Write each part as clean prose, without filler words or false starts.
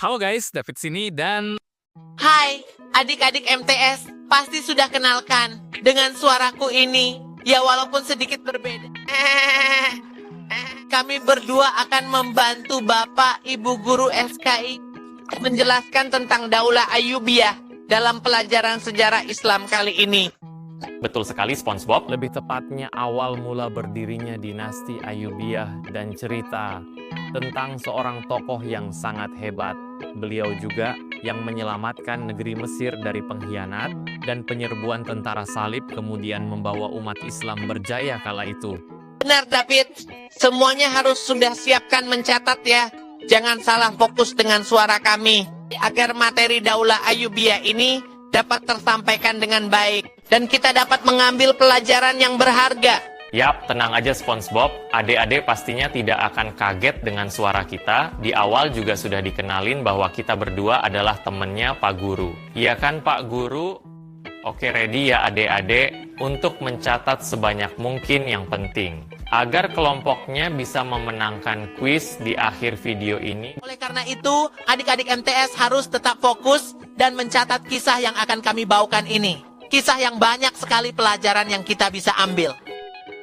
Halo guys, David sini dan Hai, adik-adik MTS, pasti sudah kenalkan dengan suaraku ini. Ya walaupun sedikit berbeda. Kami berdua akan membantu Bapak Ibu Guru SKI menjelaskan tentang Daulah Ayyubiyah dalam pelajaran sejarah Islam kali ini. Betul sekali SpongeBob. lebih tepatnya awal mula berdirinya dinasti Ayyubiyah dan cerita tentang seorang tokoh yang sangat hebat. Beliau juga yang menyelamatkan negeri Mesir dari pengkhianat dan penyerbuan tentara salib kemudian membawa umat Islam berjaya kala itu. Benar David, semuanya harus sudah siapkan mencatat ya. Jangan salah fokus dengan suara kami, agar materi Daulah Ayyubiyah ini dapat tersampaikan dengan baik dan kita dapat mengambil pelajaran yang berharga. Yap, tenang aja SpongeBob. Adik-adik pastinya tidak akan kaget dengan suara kita. Di awal juga sudah dikenalin bahwa kita berdua adalah temennya Pak Guru. Iya kan Pak Guru? Oke, ready ya adik-adik untuk mencatat sebanyak mungkin yang penting agar kelompoknya bisa memenangkan kuis di akhir video ini. Oleh karena itu, adik-adik MTS harus tetap fokus dan mencatat kisah yang akan kami bawakan ini. Kisah yang banyak sekali pelajaran yang kita bisa ambil.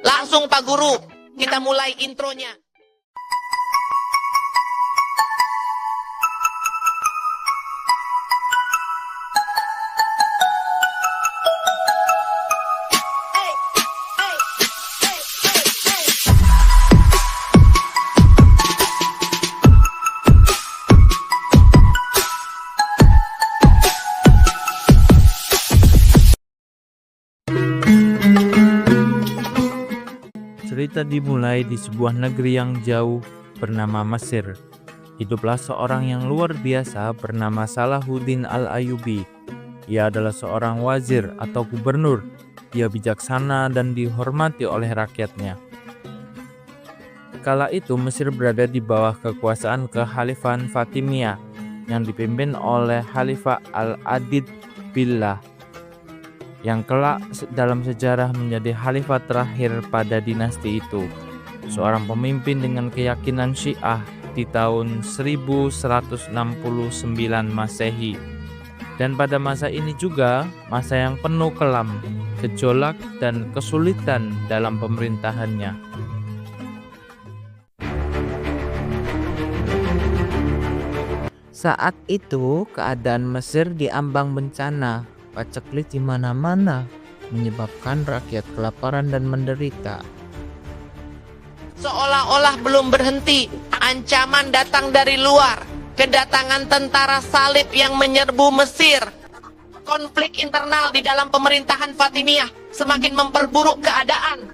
Langsung Pak Guru, kita mulai intronya. Cerita dimulai di sebuah negeri yang jauh bernama Mesir. Hiduplah seorang yang luar biasa bernama Salahuddin Al-Ayyubi. Ia adalah seorang wazir atau gubernur. Ia bijaksana dan dihormati oleh rakyatnya. Kala itu Mesir berada di bawah kekuasaan kekhalifahan Fatimiyah yang dipimpin oleh Khalifah Al-Adid Billah, yang kelak dalam sejarah menjadi khalifah terakhir pada dinasti itu. Seorang pemimpin dengan keyakinan Syiah di tahun 1169 Masehi. Dan pada masa ini juga masa yang penuh kelam, gejolak dan kesulitan dalam pemerintahannya. Saat itu keadaan Mesir diambang bencana. Paceklik di mana-mana menyebabkan rakyat kelaparan dan menderita. Seolah-olah belum berhenti, ancaman datang dari luar. Kedatangan tentara salib yang menyerbu Mesir. Konflik internal di dalam pemerintahan Fatimiyah semakin memperburuk keadaan.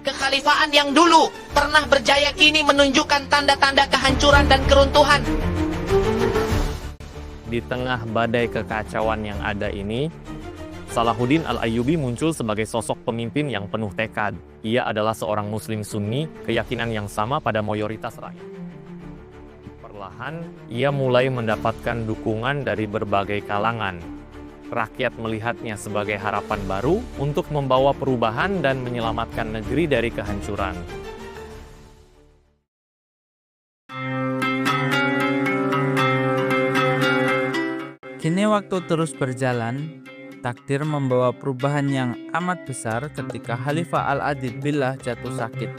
Kekhalifahan yang dulu pernah berjaya kini menunjukkan tanda-tanda kehancuran dan keruntuhan. Di tengah badai kekacauan yang ada ini, Salahuddin Al-Ayyubi muncul sebagai sosok pemimpin yang penuh tekad. Ia adalah seorang muslim sunni, keyakinan yang sama pada mayoritas rakyat. Perlahan, ia mulai mendapatkan dukungan dari berbagai kalangan. Rakyat melihatnya sebagai harapan baru untuk membawa perubahan dan menyelamatkan negeri dari kehancuran. Kini waktu terus berjalan, takdir membawa perubahan yang amat besar ketika Khalifah Al-Adid Billah jatuh sakit.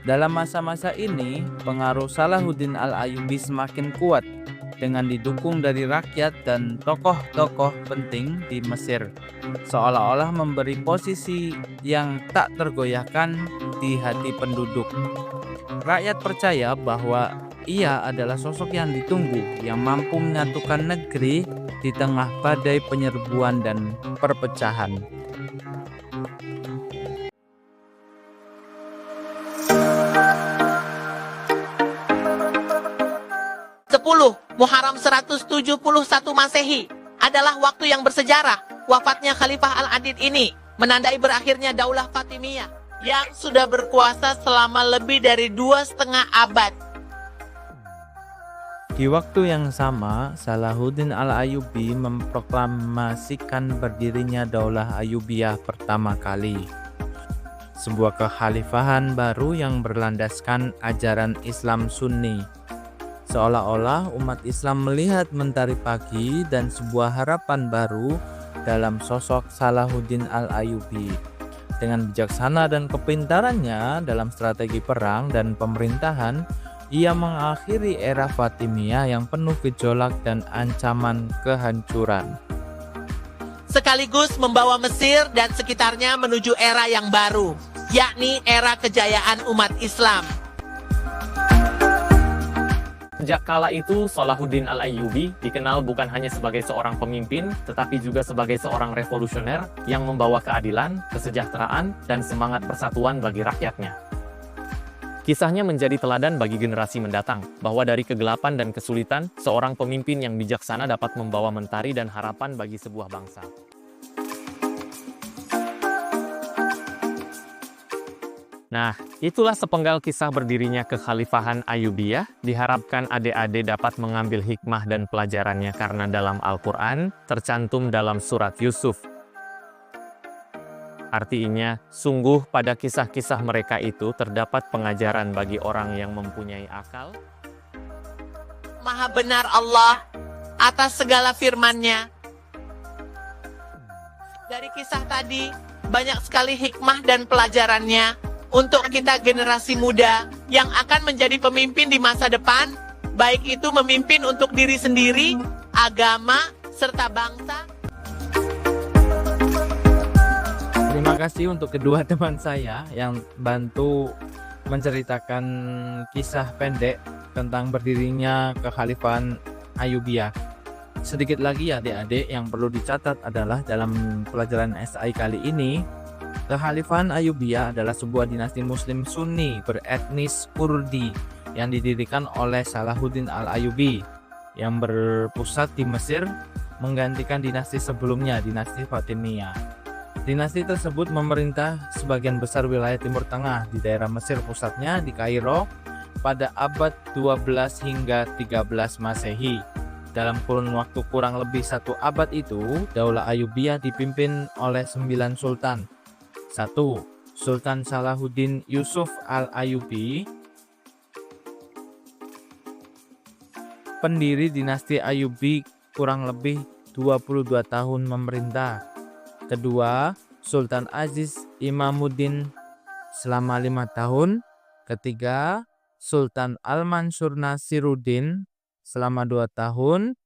Dalam masa-masa ini, pengaruh Salahuddin Al-Ayyubi semakin kuat dengan didukung dari rakyat dan tokoh-tokoh penting di Mesir, seolah-olah memberi posisi yang tak tergoyahkan di hati penduduk. Rakyat percaya bahwa ia adalah sosok yang ditunggu, yang mampu menyatukan negeri di tengah badai penyerbuan dan perpecahan. Muharram 171 Masehi adalah waktu yang bersejarah. Wafatnya Khalifah Al-Adid ini menandai berakhirnya Daulah Fatimiyah yang sudah berkuasa selama lebih dari 2,5 abad. Di waktu yang sama, Salahuddin Al-Ayyubi memproklamasikan berdirinya Daulah Ayyubiyah pertama kali. Sebuah kekhalifahan baru yang berlandaskan ajaran Islam Sunni. Seolah-olah umat Islam melihat mentari pagi dan sebuah harapan baru dalam sosok Salahuddin Al-Ayyubi. Dengan bijaksana dan kepintarannya dalam strategi perang dan pemerintahan, ia mengakhiri era Fatimiyah yang penuh gejolak dan ancaman kehancuran. Sekaligus membawa Mesir dan sekitarnya menuju era yang baru, yakni era kejayaan umat Islam. Sejak kala itu, Salahuddin Al-Ayyubi dikenal bukan hanya sebagai seorang pemimpin, tetapi juga sebagai seorang revolusioner yang membawa keadilan, kesejahteraan, dan semangat persatuan bagi rakyatnya. Kisahnya menjadi teladan bagi generasi mendatang, bahwa dari kegelapan dan kesulitan, seorang pemimpin yang bijaksana dapat membawa mentari dan harapan bagi sebuah bangsa. Nah, itulah sepenggal kisah berdirinya kekhalifahan Ayyubiyah. Diharapkan adik-adik dapat mengambil hikmah dan pelajarannya karena dalam Al-Quran tercantum dalam surat Yusuf. Artinya, sungguh pada kisah-kisah mereka itu terdapat pengajaran bagi orang yang mempunyai akal. Maha benar Allah atas segala firman-Nya. Dari kisah tadi, banyak sekali hikmah dan pelajarannya untuk kita generasi muda yang akan menjadi pemimpin di masa depan, baik itu memimpin untuk diri sendiri, agama, serta bangsa. Terima kasih untuk kedua teman saya yang bantu menceritakan kisah pendek tentang berdirinya kekhalifahan Ayyubiyah. Sedikit lagi ya adik-adik yang perlu dicatat adalah dalam pelajaran SI kali ini, kekhalifahan Ayyubiyah adalah sebuah dinasti Muslim Sunni beretnis Kurdi yang didirikan oleh Salahuddin Al-Ayyubi yang berpusat di Mesir, menggantikan dinasti sebelumnya, dinasti Fatimiyah. Dinasti tersebut memerintah sebagian besar wilayah Timur Tengah di daerah Mesir, pusatnya di Kairo pada abad 12 hingga 13 Masehi. Dalam kurun waktu kurang lebih 1 abad itu, Daulah Ayyubiyah dipimpin oleh 9 sultan. 1. Sultan Salahuddin Yusuf Al-Ayyubi, pendiri dinasti Ayyubi, kurang lebih 22 tahun memerintah. Kedua, Sultan Aziz Imamuddin selama 5 tahun. Ketiga, Sultan Al-Mansur Nasiruddin selama 2 tahun.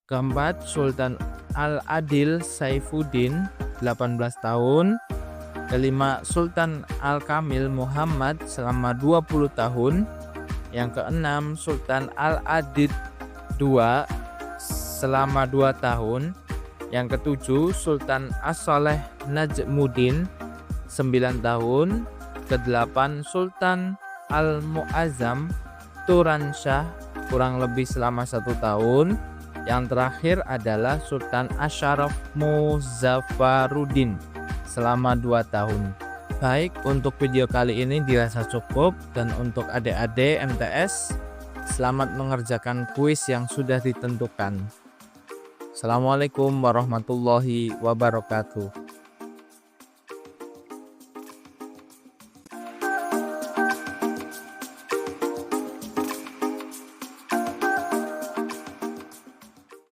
Keempat, Sultan Al-Adil Saifuddin 18 tahun. Kelima, Sultan Al-Kamil Muhammad selama 20 tahun. Yang keenam, Sultan Al-Adid II selama 2 tahun. Yang ketujuh, Sultan As-Saleh Najmuddin 9 tahun. Kedelapan, Sultan Al-Mu'azzam Turansyah kurang lebih selama 1 tahun. Yang terakhir adalah Sultan Asyaraf Muzaffaruddin selama 2 tahun. Baik, untuk video kali ini dirasa cukup, dan untuk adik-adik MTS, selamat mengerjakan kuis yang sudah ditentukan. Assalamualaikum warahmatullahi wabarakatuh.